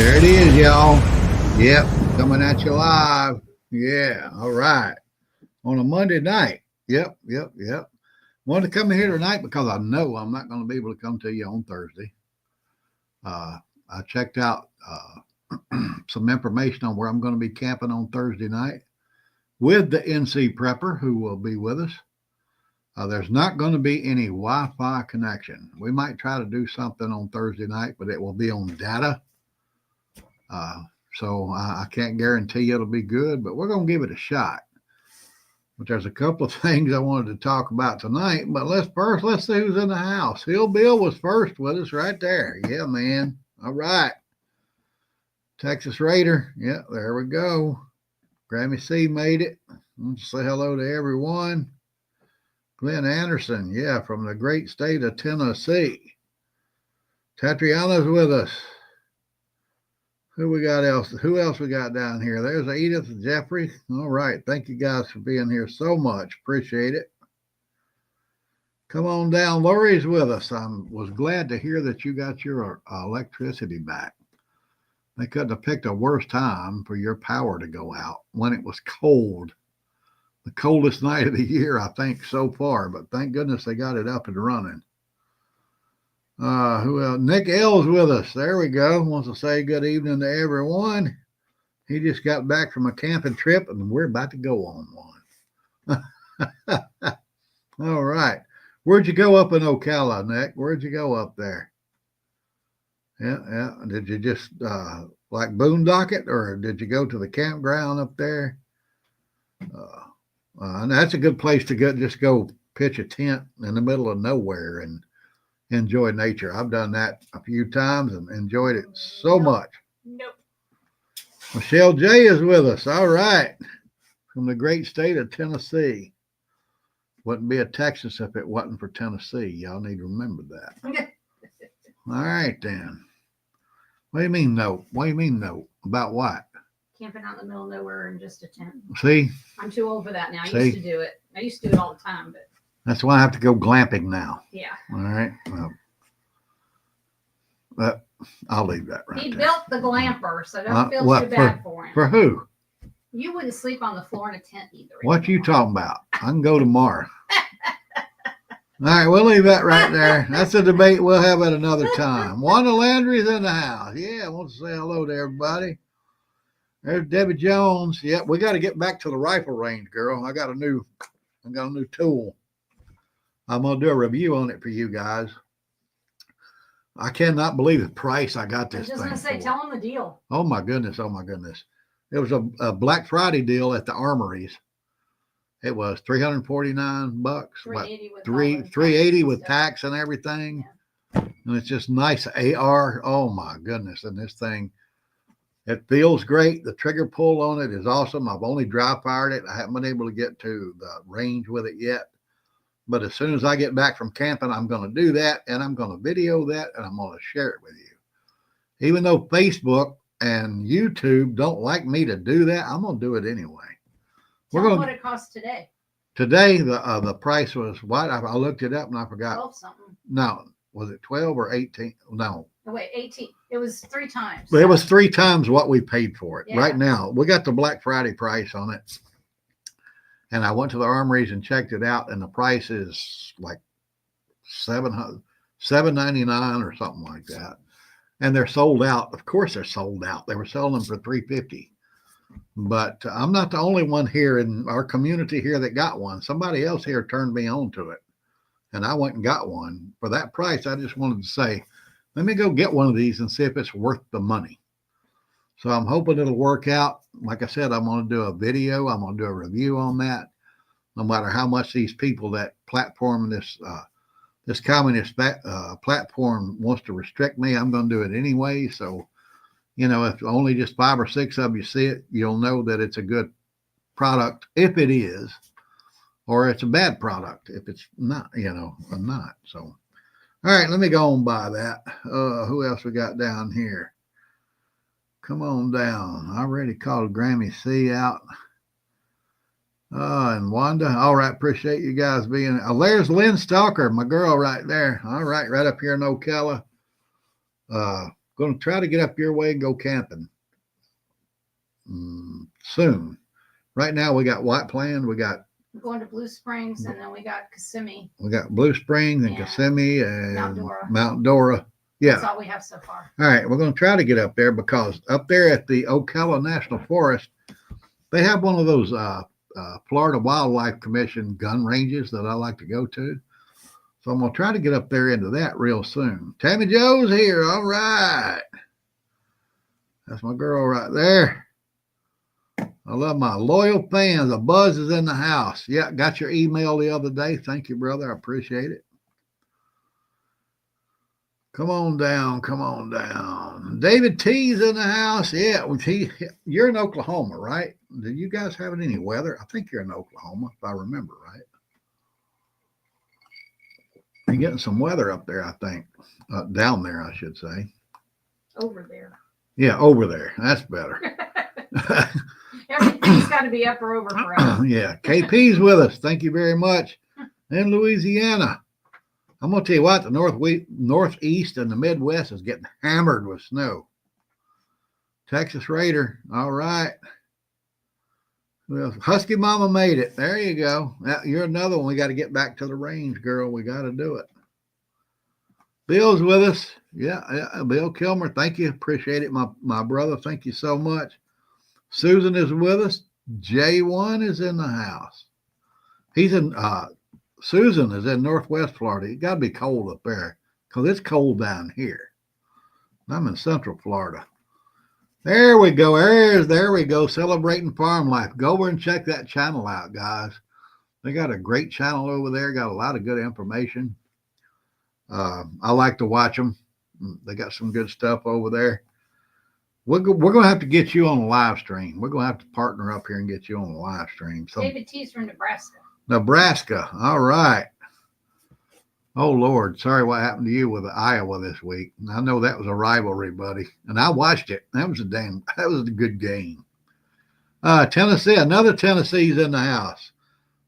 There it is, y'all. Yep, coming at you live. Yeah, all right. On a Monday night. Yep. Wanted to come in here tonight because I know I'm not going to be able to come to you on Thursday. I checked out some information on where I'm going to be camping on Thursday night with the NC Prepper who will be with us. There's not going to be any Wi-Fi connection. We might try to do something on Thursday night, but it will be on data. So I can't guarantee it'll be good, but we're going to give it a shot. But there's a couple of things I wanted to talk about tonight. But let's see who's in the house. Hill Bill was first with us right there. Yeah, man. All right. Texas Raider. Yeah, there we go. Grammy C made it. Let's say hello to everyone. Glenn Anderson, yeah, from the great state of Tennessee. Tatriana's with us. Who else we got down here? There's Edith and Jeffrey. All right. Thank you guys for being here so much. Appreciate it. Come on down. Lori's with us. I was glad to hear that you got your electricity back. They couldn't have picked a worse time for your power to go out when it was cold. The coldest night of the year, I think, so far. But thank goodness they got it up and running. Who else? Nick L's with us. There we go. Wants to say good evening to everyone. He just got back from a camping trip, and we're about to go on one. All right. Where'd you go up in Ocala, Nick? Where'd you go up there? Yeah. Did you just like boondock it, or did you go to the campground up there? And that's a good place to go. Just go pitch a tent in the middle of nowhere and enjoy nature. I've done that a few times and enjoyed it so much. Nope. Michelle J is with us. All right. From the great state of Tennessee. Wouldn't be a Texas if it wasn't for Tennessee. Y'all need to remember that. All right, then. What do you mean, no? What do you mean, no? About what? Camping out in the middle of nowhere in just a tent. See? I'm too old for that now. I See? used to do it. I used to do it all the time, but That's why I have to go glamping now. yeah. All right. Well, I'll leave that right He there. built the glamper, so don't feel what, too bad for him. For who? You wouldn't sleep on the floor in a tent either. What you talking about? I can go tomorrow. All right, we'll leave that right there. That's a debate we'll have at another time. Wanda Landry's in the house. Yeah, I want to say hello to everybody. There's Debbie Jones. Yep, we got to get back to the rifle range, girl. I got a new tool. I'm gonna do a review on it for you guys. I cannot believe the price I got I this was just thing gonna say, for. tell him the deal. Oh my goodness. It was a Black Friday deal at the armories. It was $349. What? 380 with $380 with tax and everything. Yeah. And it's just nice AR. Oh my goodness. And this thing, it feels great. The trigger pull on it is awesome. I've only dry fired it. I haven't been able to get to the range with it yet. But as soon as I get back from camping, I'm going to do that, and I'm going to video that, and I'm going to share it with you. Even though Facebook and YouTube don't like me to do that, I'm going to do it anyway. Tell them what it costs today. Today, the price was what? I looked it up and I forgot. 12 something. No, was it 12 or 18? No. Oh, wait, 18. It was 3 times. It was 3 times what we paid for it. Yeah. Right now, we got the Black Friday price on it. And I went to the armories and checked it out, and the price is like $799 or something like that. And they're sold out. Of course, they're sold out. They were selling them for $350. But I'm not the only one here in our community here that got one. Somebody else here turned me on to it, and I went and got one for that price. I just wanted to say, let me go get one of these and see if it's worth the money. So I'm hoping it'll work out. Like I said, I'm going to do a video. I'm going to do a review on that. No matter how much these people that platform this communist platform wants to restrict me, I'm going to do it anyway. So, if only just 5 or 6 of you see it, you'll know that it's a good product if it is, or it's a bad product if it's not, not. So, all right, let me go on by that. Who else we got down here? Come on down. I already called Grammy C out. And Wanda. All right. Appreciate you guys being. There's Lynn Stalker, my girl right there. All right. Right up here in Ocala. Go Going to try to get up your way and go camping soon. Right now we got White Plain, we got We're going to Blue Springs, and then we got Kissimmee. Blue Springs and Yeah. Kissimmee and Mount Dora. Mount Dora. Yeah. That's all we have so far. All right, we're going to try to get up there because up there at the Ocala National Forest, they have one of those Florida Wildlife Commission gun ranges that I like to go to. So I'm going to try to get up there into that real soon. Tammy Joe's here. All right. That's my girl right there. I love my loyal fans. The buzz is in the house. Yeah, got your email the other day. Thank you, brother. I appreciate it. Come on down. Come on down. David T's in the house. Yeah, you're in Oklahoma, right? Do you guys have any weather? I think you're in Oklahoma, if I remember right. You're getting some weather up there, I think. Down there, I should say. Over there. Yeah, over there. That's better. Everything's got to be up or over for us. Yeah, KP's with us. Thank you very much. In Louisiana. I'm going to tell you what, the Northeast and the Midwest is getting hammered with snow. Texas Raider. All right. Well, Husky Mama made it. There you go. You're another one. We got to get back to the range, girl. We got to do it. Bill's with us. Yeah, Bill Kilmer. Thank you. Appreciate it, my brother. Thank you so much. Susan is with us. J1 is in the house. Susan is in Northwest Florida. It got to be cold up there because it's cold down here. I'm in Central Florida. There we go. There we go. Celebrating farm life. Go over and check that channel out, guys. They got a great channel over there. Got a lot of good information. I like to watch them. They got some good stuff over there. We're going to have to get you on a live stream. We're going to have to partner up here and get you on a live stream. So David T's from Nebraska. Nebraska. All right. Oh, Lord. Sorry what happened to you with Iowa this week. I know that was a rivalry, buddy. And I watched it. That was a good game. Tennessee. Another Tennessee's in the house.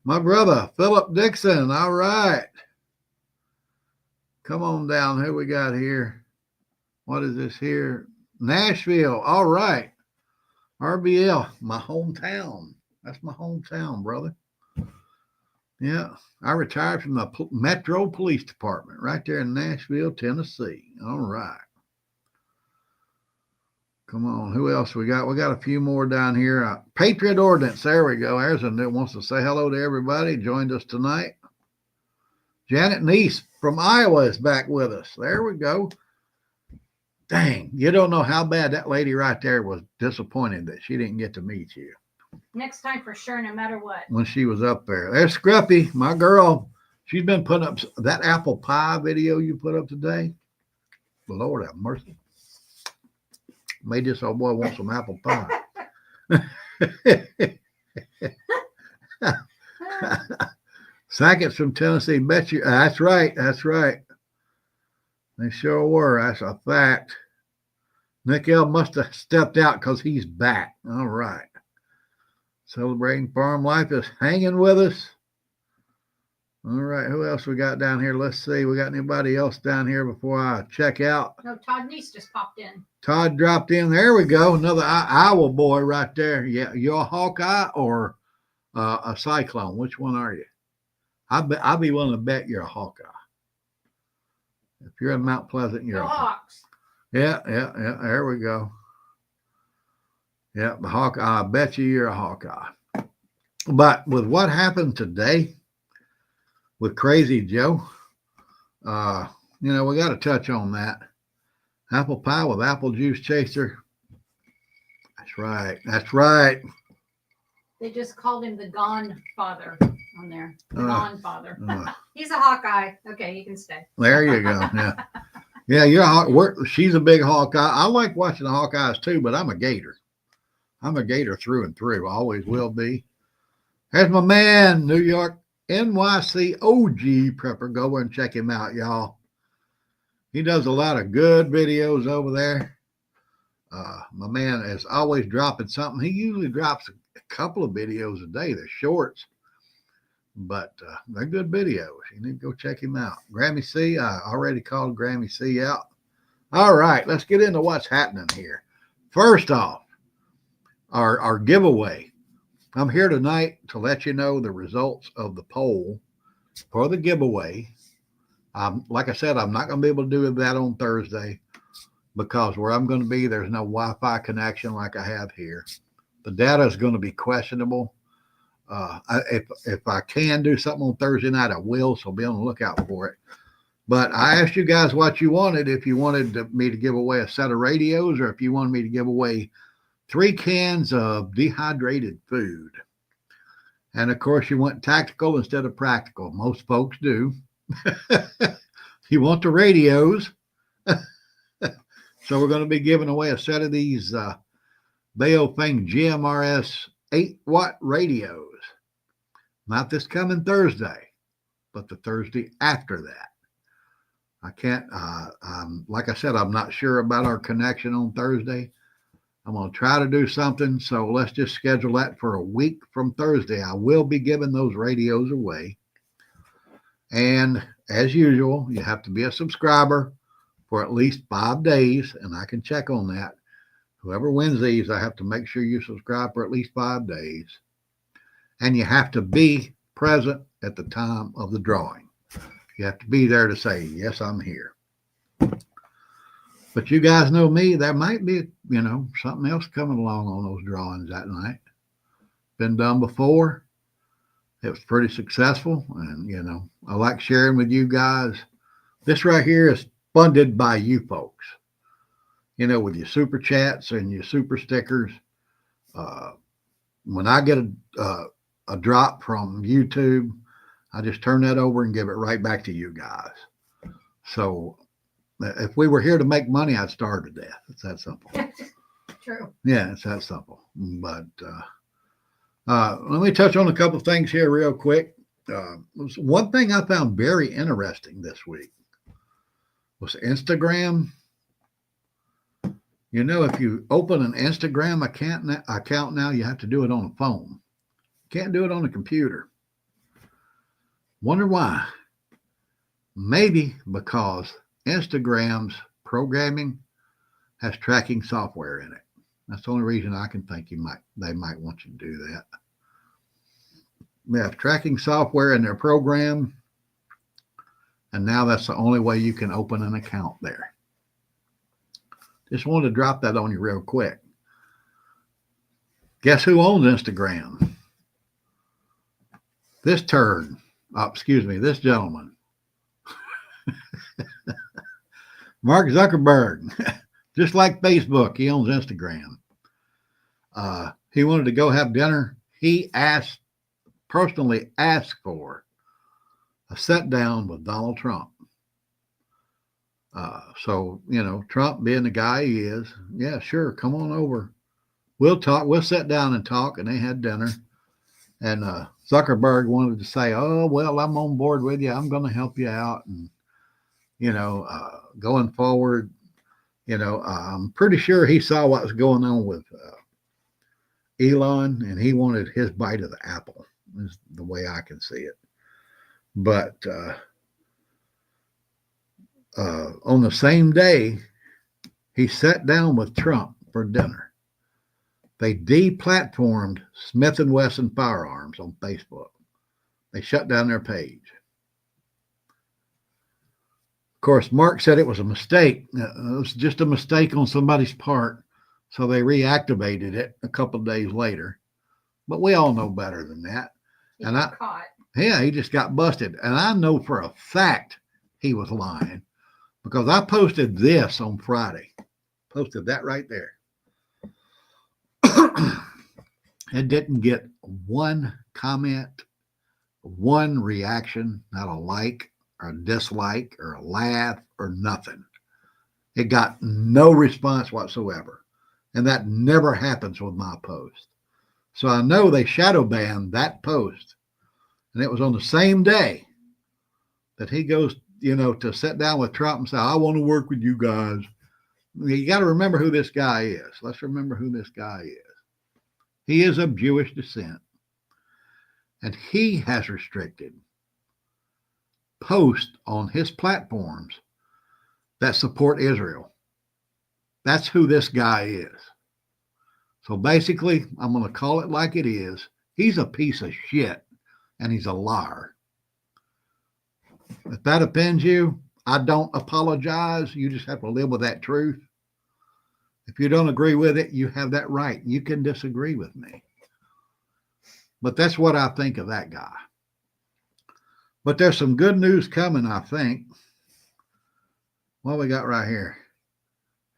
My brother, Philip Dixon. All right. Come on down. Who we got here? What is this here? Nashville. All right. RBL, my hometown. That's my hometown, brother. Yeah. I retired from the Metro Police Department right there in Nashville, Tennessee. All right. Come on. Who else we got? We got a few more down here. Patriot Ordnance. There we go. There's one that wants to say hello to everybody. Joined us tonight. Janet Neese from Iowa is back with us. There we go. Dang, you don't know how bad that lady right there was disappointed that she didn't get to meet you. Next time for sure, no matter what. When she was up there. There's Scruffy, my girl. She's been putting up that apple pie video you put up today. Lord have mercy. Made this old boy want some apple pie. Sackets from Tennessee. Bet you. That's right. That's right. They sure were. That's a fact. Nick L must have stepped out because he's back. All right. Celebrating farm life is hanging with us. All right. Who else we got down here? Let's see. We got anybody else down here before I check out? No, Todd Neese just popped in. Todd dropped in. There we go. Another Iowa boy right there. Yeah. You're a Hawkeye or a Cyclone? Which one are you? I'd be willing to bet you're a Hawkeye. If you're in Mount Pleasant, you're Go Hawks. Yeah. There we go. Yeah, the Hawkeye. I bet you're a Hawkeye. But with what happened today with Crazy Joe, we got to touch on that. Apple pie with apple juice chaser. That's right. That's right. They just called him the Gone Father on there. The Gone Father. He's a Hawkeye. Okay, you can stay. There you go. Yeah. Yeah, she's a big Hawkeye. I like watching the Hawkeyes too, but I'm a Gator. I'm a Gator through and through. Always will be. There's my man, New York NYC OG prepper. Go over and check him out, y'all. He does a lot of good videos over there. My man is always dropping something. He usually drops a couple of videos a day. They're shorts, but they're good videos. You need to go check him out. Grammy C, I already called Grammy C out. All right, let's get into what's happening here. First off, our giveaway. I'm here tonight to let you know the results of the poll for the giveaway. Like I said, I'm not going to be able to do that on Thursday because where I'm going to be, there's no Wi-Fi connection like I have here. The data is going to be questionable. If I can do something on Thursday night, I will. So be on the lookout for it. But I asked you guys what you wanted. If you wanted me to give away a set of radios, or if you wanted me to give away 3 cans of dehydrated food. And of course, you want tactical instead of practical. Most folks do. You want the radios. So we're going to be giving away a set of these Baofeng GMRS 8-watt radios. Not this coming Thursday, but the Thursday after that. I can't, like I said, I'm not sure about our connection on Thursday. I'm going to try to do something. So let's just schedule that for a week from Thursday. I will be giving those radios away. And as usual, you have to be a subscriber for at least 5 days. And I can check on that. Whoever wins these, I have to make sure you subscribe for at least 5 days. And you have to be present at the time of the drawing. You have to be there to say, yes, I'm here. But you guys know me, there might be, something else coming along on those drawings that night. Been done before. It was pretty successful. And, I like sharing with you guys. This right here is funded by you folks. With your super chats and your super stickers. When I get a drop from YouTube, I just turn that over and give it right back to you guys. So if we were here to make money, I'd starve to death. It's that simple. True. Yeah, it's that simple. But let me touch on a couple of things here real quick. One thing I found very interesting this week was Instagram. If you open an Instagram account now, you have to do it on a phone. You can't do it on a computer. Wonder why? Maybe because Instagram's programming has tracking software in it. That's the only reason I can think they might want you to do that. They have tracking software in their program, and now that's the only way you can open an account there. Just wanted to drop that on you real quick. Guess who owns Instagram? This gentleman. Mark Zuckerberg. Just like Facebook, he owns Instagram. He wanted to go have dinner. He personally asked for a sit down with Donald Trump. So, Trump being the guy he is, yeah, sure, come on over. We'll talk. We'll sit down and talk. And they had dinner. And Zuckerberg wanted to say, oh, well, I'm on board with you. I'm going to help you out. And, going forward, I'm pretty sure he saw what was going on with Elon, and he wanted his bite of the apple, is the way I can see it. But on the same day, he sat down with Trump for dinner. They deplatformed Smith & Wesson Firearms on Facebook. They shut down their page. Of course, Mark said it was a mistake. It was just a mistake on somebody's part, so they reactivated it a couple of days later. But we all know better than that. He got caught. Yeah, he just got busted. And I know for a fact he was lying because I posted this on Friday. Posted that right there. It didn't get one comment, one reaction, not a like or a dislike or a laugh or nothing. It got no response whatsoever. And that never happens with my post. So I know they shadow banned that post. And it was on the same day that he goes, to sit down with Trump and say, I want to work with you guys. You got to remember who this guy is. Let's remember who this guy is. He is of Jewish descent. And he has restricted posts on his platforms that support Israel. That's who this guy is. So basically, I'm going to call it like it is. He's a piece of shit and he's a liar. If that offends you, I don't apologize. You just have to live with that truth. If you don't agree with it, you have that right. You can disagree with me. But that's what I think of that guy. But there's some good news coming, I think. What we got right here?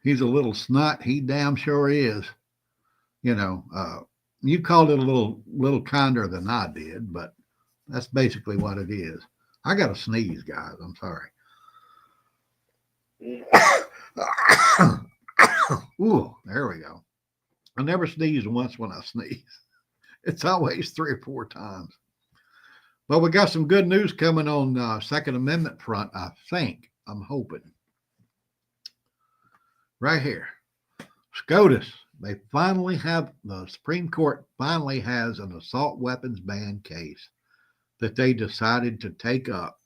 He's a little snot. He damn sure is. You know, you called it a little kinder than I did, but that's basically what it is. I got to sneeze, guys. I'm sorry. Ooh, there we go. I never sneeze once when I sneeze. It's always 3 or 4 times. But we got some good news coming on Second Amendment front, I think. I'm hoping. Right here. SCOTUS. The Supreme Court finally has an assault weapons ban case that they decided to take up.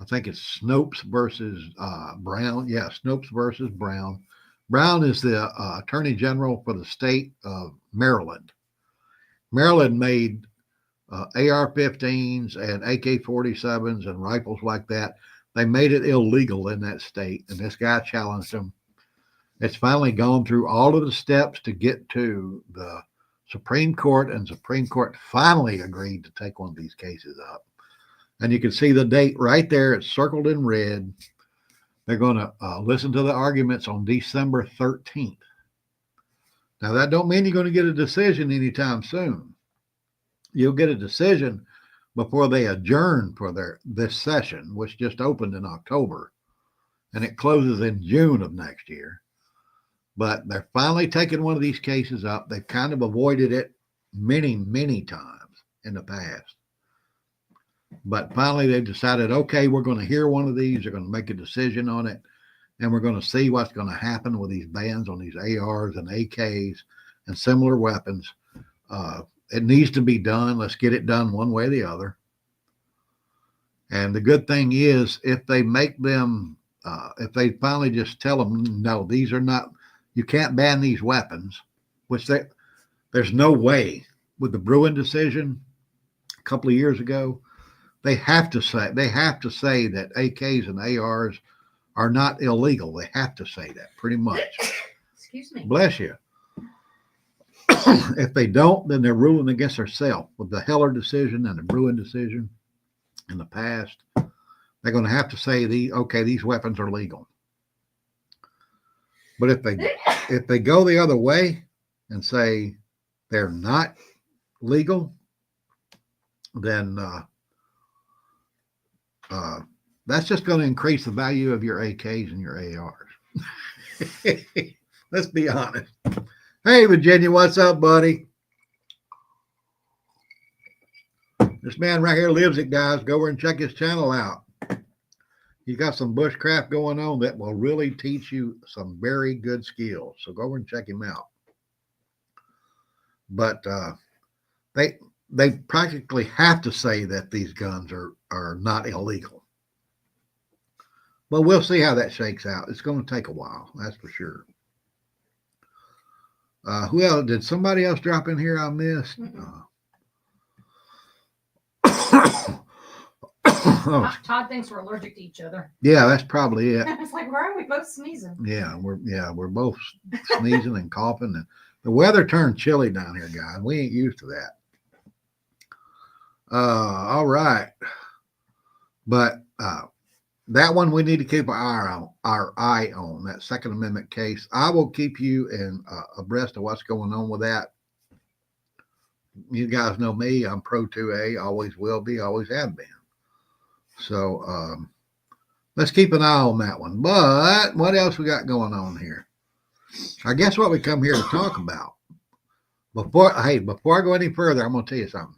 I think it's Snopes versus Brown. Yeah, Snopes versus Brown. Brown is the Attorney General for the state of Maryland. Maryland made AR-15s and AK-47s and rifles like that. They made it illegal in that state, and this guy challenged them. It's finally gone through all of the steps to get to the Supreme Court, and Supreme Court finally agreed to take one of these cases up. And you can see the date right there. It's circled in red. They're going to listen to the arguments on December 13th. Now, that don't mean you're going to get a decision anytime soon. You'll get a decision before they adjourn for this session, which just opened in October, and it closes in June of next year. But they're finally taking one of these cases up. They've kind of avoided it many, many times in the past. But finally, they decided, okay, we're going to hear one of these. They're going to make a decision on it. And we're going to see what's going to happen with these bans on these ARs and AKs and similar weapons. It needs to be done. Let's get it done one way or the other. And the good thing is, if they make them, if they finally just tell them, no, these are not, you can't ban these weapons, which there's no way. With the Bruen decision a couple of years ago, they have to say that AKs and ARs are not illegal. They have to say that pretty much. Excuse me. Bless you. If they don't, then they're ruling against themselves. With the Heller decision and the Bruen decision in the past, they're going to have to say these weapons are legal. But if they go the other way and say they're not legal, then that's just going to increase the value of your AKs and your ARs. Let's be honest. Hey, Virginia, what's up, buddy? This man right here lives it, guys. Go over and check his channel out. He's got some bushcraft going on that will really teach you some very good skills. So go over and check him out. But they practically have to say that these guns are not illegal. But we'll see how that shakes out. It's going to take a while, that's for sure. Who else? Did somebody else drop in here I missed? Todd thinks we're allergic to each other. Yeah, that's probably it. It's like, why are we both sneezing? Yeah, we're both sneezing and coughing. And the weather turned chilly down here, guys. We ain't used to that. All right. But that one we need to keep our eye on, that Second Amendment case. I will keep you abreast of what's going on with that. You guys know me. I'm pro 2A, always will be, always have been. So let's keep an eye on that one. But what else we got going on here? I guess what we come here to talk about. Before I go any further, I'm going to tell you something.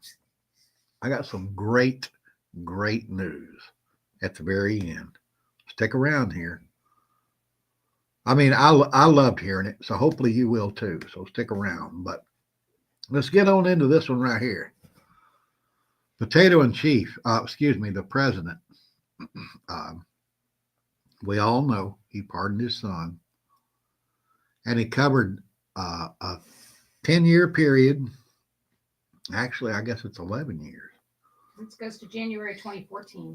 I got some great news at the very end. Stick around here. I mean, I loved hearing it, so hopefully you will too. So stick around. But let's get on into this one right here. Potato in Chief, the president. We all know he pardoned his son. and he covered a 10-year period. Actually, I guess it's 11 years. This goes to January 2014.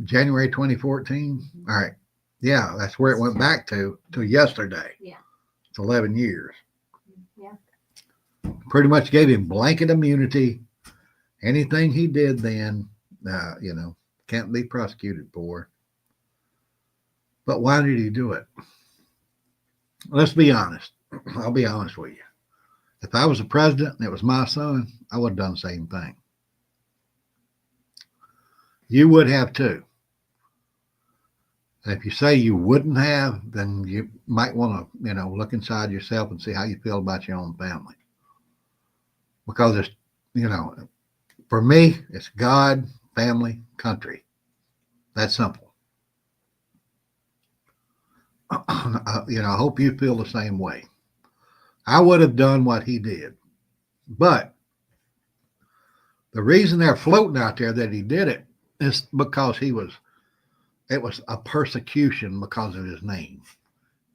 January 2014. All right. Yeah, that's where it went back to yesterday. Yeah. It's 11 years. Yeah. Pretty much gave him blanket immunity. Anything he did then, can't be prosecuted for. But why did he do it? Let's be honest. I'll be honest with you. If I was the president and it was my son, I would have done the same thing. You would have too. And if you say you wouldn't have, then you might want to, look inside yourself and see how you feel about your own family. Because it's, for me, it's God, family, country. That's simple. I hope you feel the same way. I would have done what he did. But the reason they're floating out there that he did it is because it was a persecution because of his name.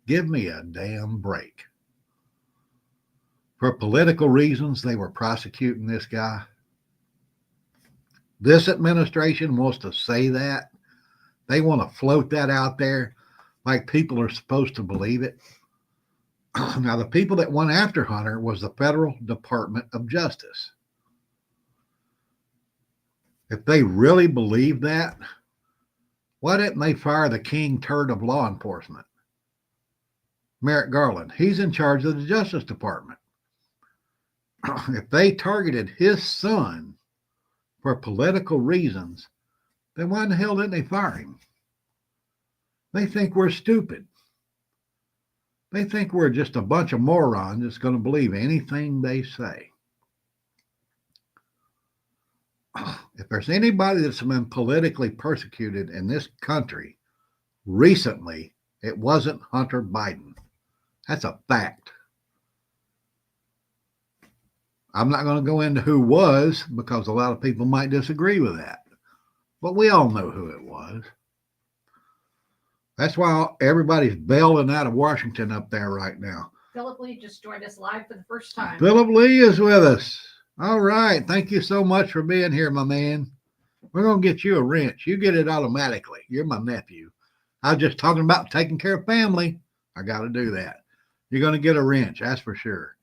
Give me a damn break. For political reasons, they were prosecuting this guy. This administration wants to say that. They want to float that out there like people are supposed to believe it. Now, the people that went after Hunter was the Federal Department of Justice. If they really believe that, why didn't they fire the king turd of law enforcement? Merrick Garland. He's in charge of the Justice Department. If they targeted his son for political reasons, then why in the hell didn't they fire him? They think we're stupid. They think we're just a bunch of morons that's going to believe anything they say. If there's anybody that's been politically persecuted in this country recently, it wasn't Hunter Biden. That's a fact. I'm not going to go into who was because a lot of people might disagree with that. But we all know who it was. That's why everybody's bailing out of Washington up there right now. Philip Lee just joined us live for the first time. Philip Lee is with us. All right. Thank you so much for being here, my man. We're going to get you a wrench. You get it automatically. You're my nephew. I was just talking about taking care of family. I got to do that. You're going to get a wrench. That's for sure.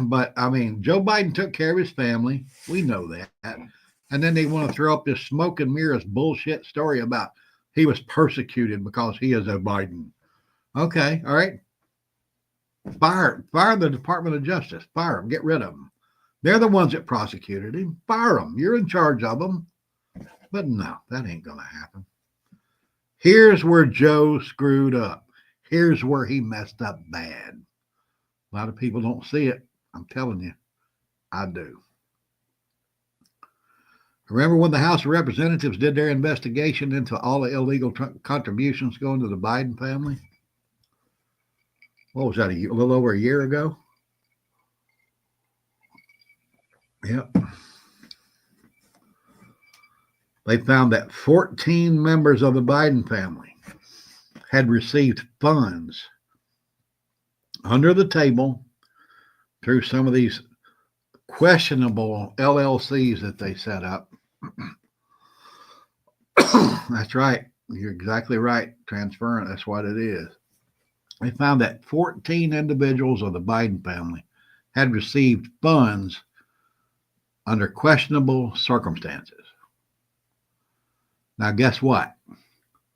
But, Joe Biden took care of his family. We know that. And then they want to throw up this smoke and mirrors bullshit story about he was persecuted because he is a Biden. Okay, all right. Fire the Department of Justice. Fire them. Get rid of them. They're the ones that prosecuted him. Fire them. You're in charge of them. But no, that ain't going to happen. Here's where Joe screwed up. Here's where he messed up bad. A lot of people don't see it. I'm telling you, I do. Remember when the House of Representatives did their investigation into all the illegal contributions going to the Biden family? What was that, a little over a year ago? Yep. They found that 14 members of the Biden family had received funds under the table through some of these questionable LLCs that they set up. That's right. You're exactly right. Transferring. That's what it is. They found that 14 individuals of the Biden family had received funds under questionable circumstances. Now, guess what?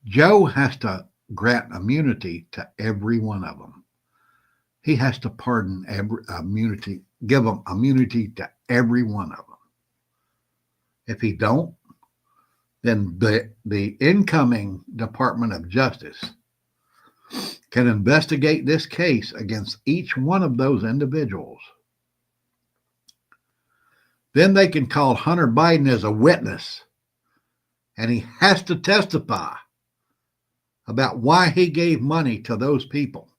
Joe has to grant immunity to every one of them. He has to pardon give them immunity to every one of them. If he don't, then the incoming Department of Justice can investigate this case against each one of those individuals. Then they can call Hunter Biden as a witness, and he has to testify about why he gave money to those people.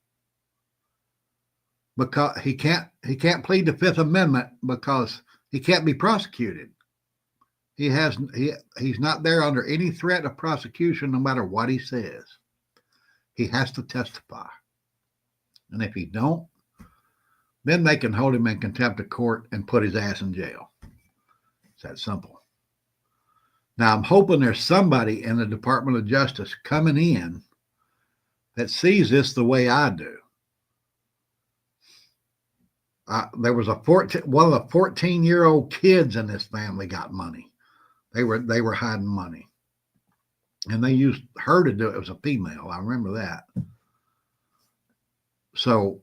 Because he can't plead the Fifth Amendment because he can't be prosecuted. He's not there under any threat of prosecution no matter what he says. He has to testify. And if he don't, then they can hold him in contempt of court and put his ass in jail. It's that simple. Now, I'm hoping there's somebody in the Department of Justice coming in that sees this the way I do. There was one of the 14-year-old kids in this family got money. They were hiding money, and they used her to do it. It was a female. I remember that. So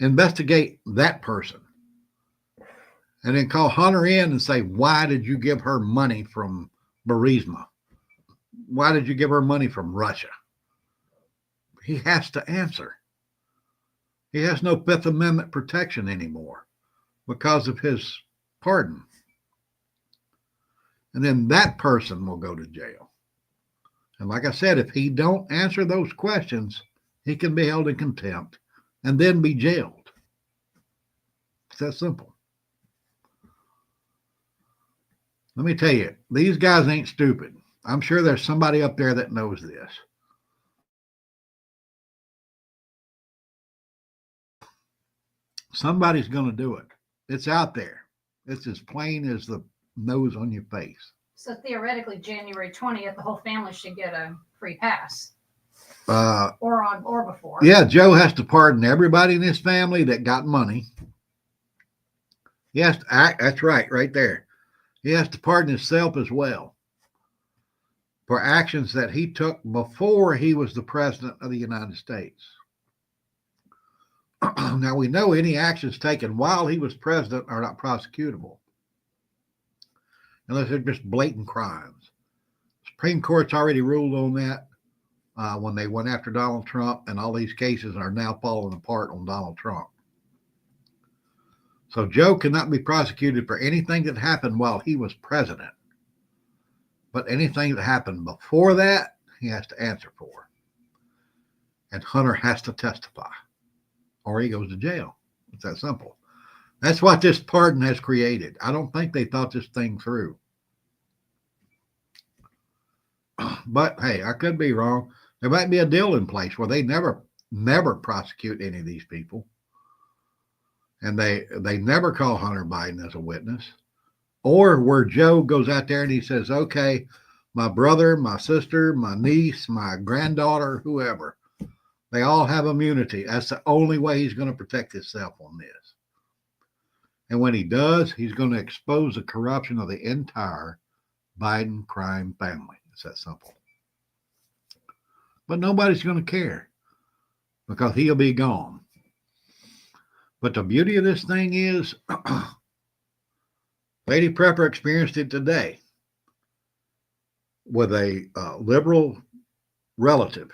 investigate that person, and then call Hunter in and say, why did you give her money from Burisma? Why did you give her money from Russia? He has to answer. He has no Fifth Amendment protection anymore because of his pardon. And then that person will go to jail. And like I said, if he don't answer those questions, he can be held in contempt and then be jailed. It's that simple. Let me tell you, these guys ain't stupid. I'm sure there's somebody up there that knows this. Somebody's going to do it. It's out there. It's as plain as the nose on your face. So theoretically, January 20th, the whole family should get a free pass. Or before. Yeah, Joe has to pardon everybody in his family that got money. He has to act. That's right there. He has to pardon himself as well for actions that he took before he was the president of the United States. Now, we know any actions taken while he was president are not prosecutable unless they're just blatant crimes. Supreme Court's already ruled on that when they went after Donald Trump, and all these cases are now falling apart on Donald Trump. So Joe cannot be prosecuted for anything that happened while he was president. But anything that happened before that, he has to answer for. And Hunter has to testify, or he goes to jail. It's that simple. That's what this pardon has created. I don't think they thought this thing through. But hey, I could be wrong. There might be a deal in place where they never prosecute any of these people. And they never call Hunter Biden as a witness. Or where Joe goes out there and he says, okay, my brother, my sister, my niece, my granddaughter, whoever, they all have immunity. That's the only way he's going to protect himself on this. And when he does, he's going to expose the corruption of the entire Biden crime family. It's that simple. But nobody's going to care because he'll be gone. But the beauty of this thing is, Lady Prepper experienced it today with a liberal relative.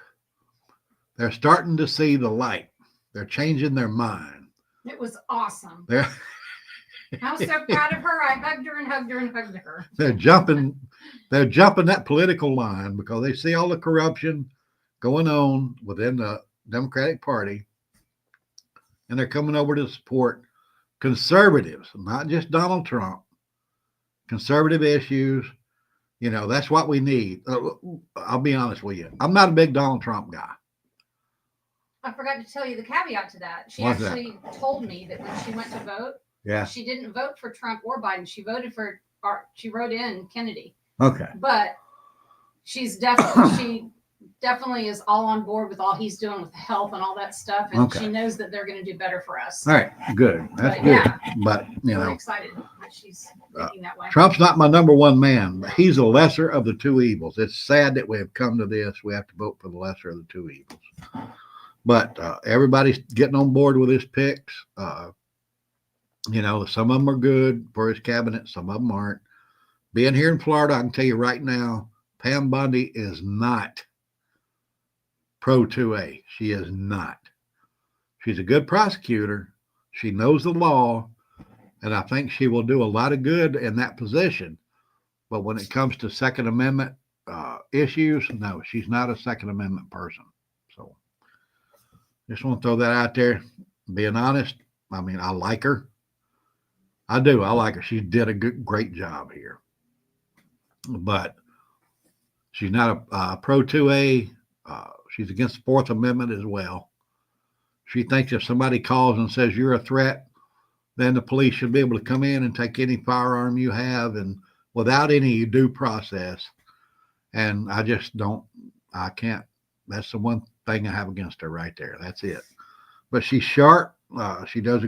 They're starting to see the light. They're changing their mind. It was awesome. They're I was so proud of her. I hugged her and hugged her and hugged her. They're jumping that political line because they see all the corruption going on within the Democratic Party. And they're coming over to support conservatives, not just Donald Trump. Conservative issues. You know, that's what we need. I'll be honest with you. I'm not a big Donald Trump guy. I forgot to tell you the caveat to that. She What's actually told me that when she went to vote, Yeah. she didn't vote for Trump or Biden. She voted for, or she wrote in Kennedy. Okay. But she definitely is all on board with all he's doing with the health and all that stuff. And Okay. she knows that they're going to do better for us. All right. Good. That's But good. yeah. But, you Really know, excited that she's thinking that way. Trump's not my number one man. He's the lesser of the two evils. It's sad that we have come to this. We have to vote for the lesser of the two evils. But everybody's getting on board with his picks. You know, some of them are good for his cabinet. Some of them aren't. Being here in Florida, I can tell you right now, Pam Bondi is not pro 2A. She is not. She's a good prosecutor. She knows the law. And I think she will do a lot of good in that position. But when it comes to Second Amendment issues, no, she's not a Second Amendment person. So just want to throw that out there. Being honest, I mean, I like her. I do. I like her. She did a great job here. But she's not a pro 2A. She's against the Fourth Amendment as well. She thinks if somebody calls and says you're a threat, then the police should be able to come in and take any firearm you have and without any due process. And I just don't, I can't, that's the one thing I have against her right there. That's it. But she's sharp. She did a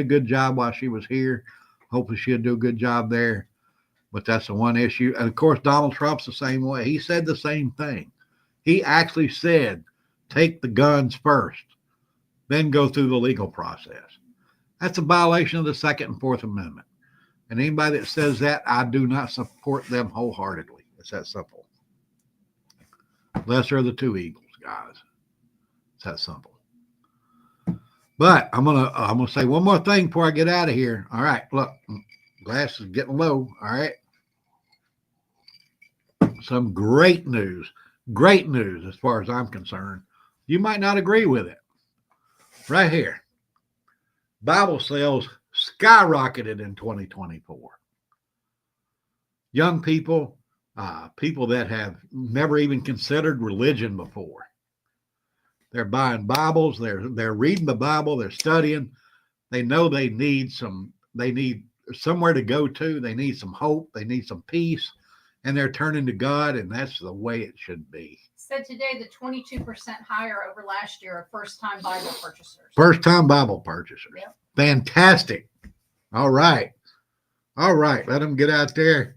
good job while she was here. Hopefully she'll do a good job there. But that's the one issue. And of course, Donald Trump's the same way. He said the same thing. He actually said, take the guns first, then go through the legal process. That's a violation of the Second and Fourth Amendment. And anybody that says that, I do not support them wholeheartedly. It's that simple. Lesser of the two evils, guys. It's that simple. But I'm gonna say one more thing before I get out of here. All right, look, glass is getting low. All right. Some great news as far as I'm concerned. You might not agree with it. Right here. Bible sales skyrocketed in 2024. Young people, people that have never even considered religion before. They're buying Bibles. They're reading the Bible. They're studying. They know they need somewhere to go to. They need some hope. They need some peace. And they're turning to God, and that's the way it should be. Said today the 22% higher over last year of first-time Bible purchasers. First-time Bible purchasers. Yep. Fantastic. All right. Let them get out there.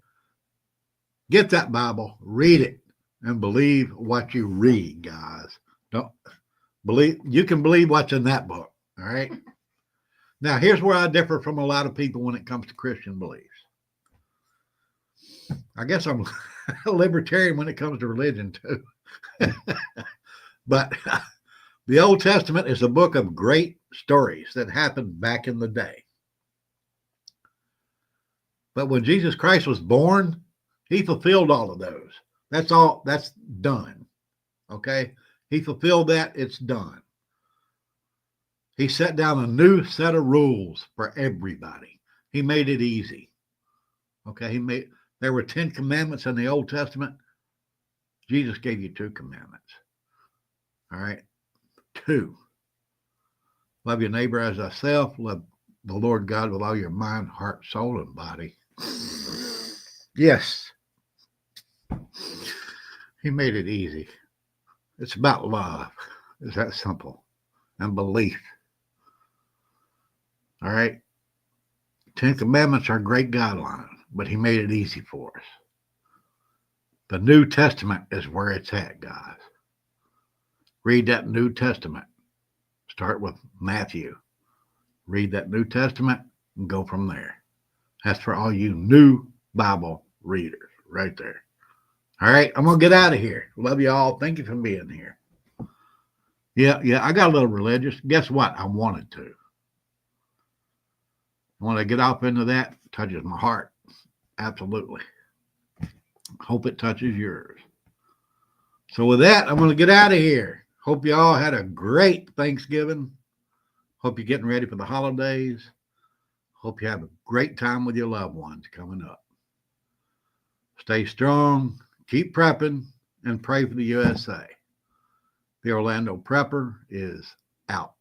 Get that Bible, read it, and believe what you read, guys. You can believe what's in that book. All right. Now, here's where I differ from a lot of people when it comes to Christian beliefs. I guess I'm a libertarian when it comes to religion, too. But the Old Testament is a book of great stories that happened back in the day. But when Jesus Christ was born, he fulfilled all of those. That's all. That's done. Okay. He fulfilled that. It's done. He set down a new set of rules for everybody. He made it easy. Okay. There were 10 commandments in the Old Testament. Jesus gave you 2 commandments. All right. 2. Love your neighbor as thyself. Love the Lord God with all your mind, heart, soul, and body. Yes. He made it easy. It's about love. It's that simple. And belief. All right. 10 commandments are great guidelines, but he made it easy for us. The New Testament is where it's at, guys. Read that New Testament. Start with Matthew. Read that New Testament and go from there. That's for all you new Bible readers right there. All right, I'm going to get out of here. Love you all. Thank you for being here. Yeah, I got a little religious. Guess what? I wanted to. When I get off into that, it touches my heart. Absolutely. Hope it touches yours. So with that, I'm going to get out of here. Hope you all had a great Thanksgiving. Hope you're getting ready for the holidays. Hope you have a great time with your loved ones coming up. Stay strong, keep prepping, and pray for the USA. The Orlando Prepper is out.